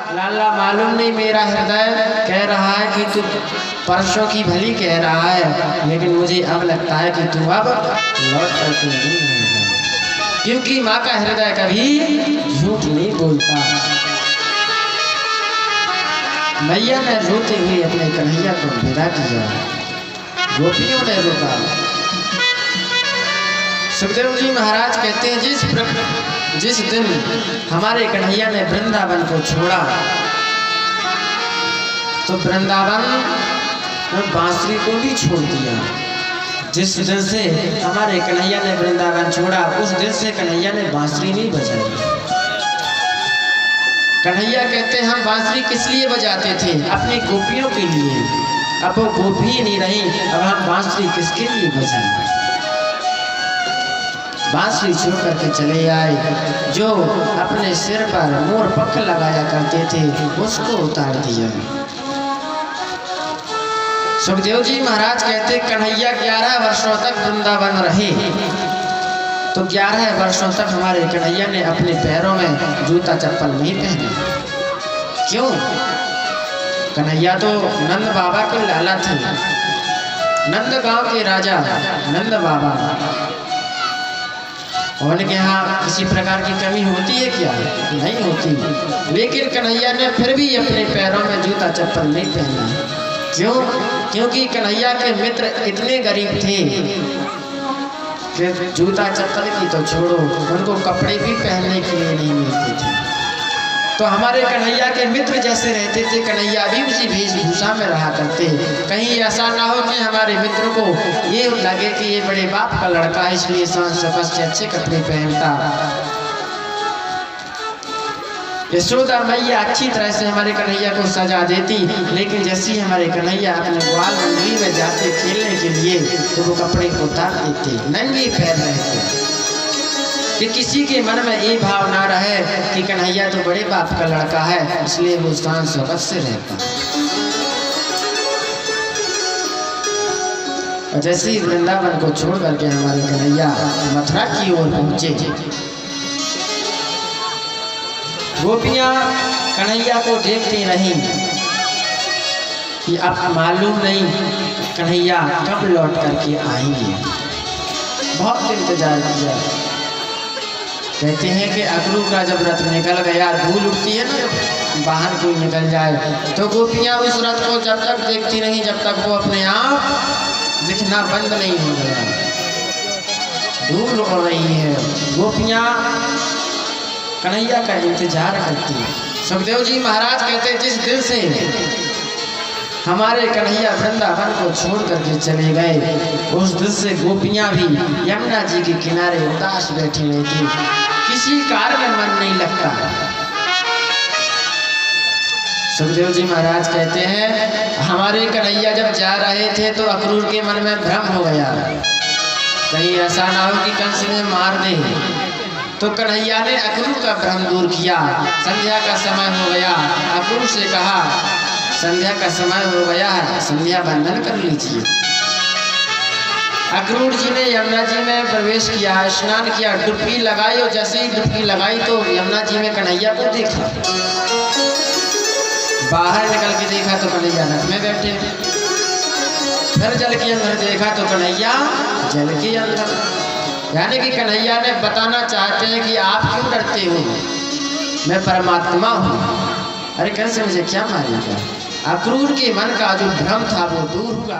लाला मालूम नहीं मेरा हृदय कह रहा है कि तू परसों की भली कह रहा है, लेकिन मुझे अब लगता है कि तू अब लौट करके नहीं आएगा, क्योंकि माँ का हृदय कभी झूठ नहीं बोलता। मैया ने रोते हुए अपने कन्हैया को विदा किया, गोपियों ने रोका। सुखदेव जी महाराज कहते हैं जिस दिन हमारे कन्हैया ने वृंदावन को छोड़ा तो वृंदावन में बांसुरी को भी छोड़ दिया। जिस दिन से हमारे कन्हैया ने वृंदावन छोड़ा उस दिन से कन्हैया ने बांसुरी नहीं बजाई। कन्हैया कहते हैं हम बांसुरी किस लिए बजाते थे? अपनी गोपियों के लिए। अब वो गोपी नहीं रही, अब हम बांसुरी किसके लिए बजाएं? बांसुरी छोड़ करके चले आए। जो अपने सिर पर मोर पंख लगाया करते थे उसको उतार दिया। सुखदेव जी महाराज कहते कन्हैया 11 वर्षों तक वृंदावन रहे, तो 11 वर्षों तक हमारे कन्हैया ने अपने पैरों में जूता चप्पल नहीं पहने। क्यों? कन्हैया तो नंद बाबा के लाला थे। नंद गांव के राजा नंद बाबा, उनके यहाँ किसी प्रकार की कमी होती है क्या? नहीं होती। लेकिन कन्हैया ने फिर भी अपने पैरों में जूता चप्पल नहीं पहना। क्यों? क्योंकि कन्हैया के मित्र इतने गरीब थे कि जूता चप्पल की तो छोड़ो, उनको कपड़े भी पहनने के लिए नहीं मिलते थे। तो हमारे कन्हैया के मित्र जैसे रहते थे, कन्हैया भी उसी वेशभूषा में रहा करते। कहीं ऐसा ना हो कि हमारे मित्रों को ये लगे कि ये बड़े बाप का लड़का है इसलिए शान शौकत से अच्छे कपड़े पहनता। यशोदा मैया अच्छी तरह से हमारे कन्हैया को सजा देती, लेकिन जैसे हमारे कन्हैया अपने ग्वाल मंडली में जाते खेलने के लिए तो वो कपड़े को उतार देते, नंगे पैर रहते, कि किसी के मन में ये भाव ना रहे कि कन्हैया तो बड़े बाप का लड़का है इसलिए वो शान शौकत से रहता। और जैसे ही वृंदावन को छोड़ करके हमारे कन्हैया मथुरा की ओर पहुंचे, गोपियां कन्हैया को देखती रही कि अब मालूम नहीं कन्हैया कब लौट करके आएंगे। बहुत इंतजार किया। कहते हैं कि अगरू का जब रथ निकल गया, धूल उठती है ना, बाहर कोई निकल जाए, तो गोपियां उस रथ को जब तक देखती नहीं जब तक वो अपने आप दिखना बंद नहीं हो गया। धूल उड़ रही है, गोपियां कन्हैया का इंतजार करती है। सुखदेव जी महाराज कहते जिस दिन से हमारे कन्हैया वृंदावन को छोड़ करके चले गए उस दिन से गोपियां भी यमुना जी के किनारे उदास बैठी रहती, किसी कार्य में मन नहीं लगता। सुखदेव जी महाराज कहते हैं हमारे कन्हैया जब जा रहे थे तो अक्रूर के मन में भ्रम हो गया, कहीं ऐसा ना हो कि कंस में मार दे। तो कन्हैया ने अक्रूर का भ्रम दूर किया। संध्या का समय हो गया, अक्रूर से कहा संध्या का समय हो गया है, संध्या बंदन कर लीजिए। अक्रूर जी ने यमुना जी में प्रवेश किया, स्नान किया, डुबकी लगाई, और जैसे ही डुबकी लगाई तो यमुना जी में कन्हैया को देखा। बाहर निकल के देखा तो कन्हैया रथ में बैठे, फिर जल के अंदर देखा तो कन्हैया जल के अंदर। यानी कि कन्हैया ने बताना चाहते हैं कि आप क्यों डरते हो, मैं परमात्मा हूँ। अरे कैसे मुझे क्या मारेगा? अक्रूर के मन का जो भ्रम था वो दूर हुआ।